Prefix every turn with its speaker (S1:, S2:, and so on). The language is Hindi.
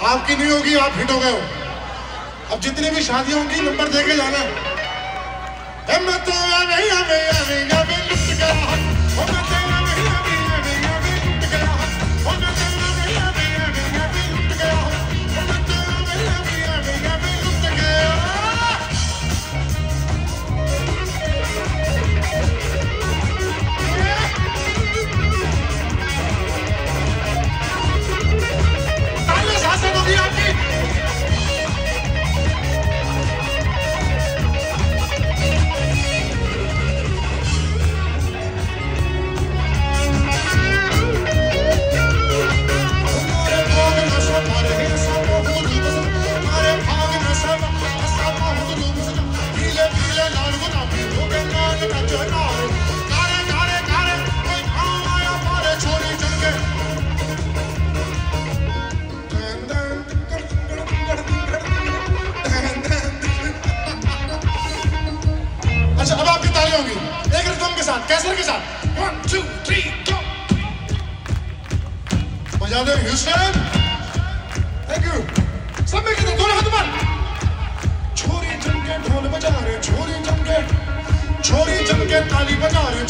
S1: आपकी नहीं होगी, आप हिट हो गए हो। अब जितनी भी शादियां होंगी नंबर दे के जाना। मैं तो लुट गया, एक रिदम के साथ, कैसर के साथ। 1 2 3 go। बजा दो ह्यूस्टन। Thank you. सब में कहते दोनों हाथ ऊपर। छोरी जम के ढोल बजा रहे, छोरी जम के ताली बजा रहे,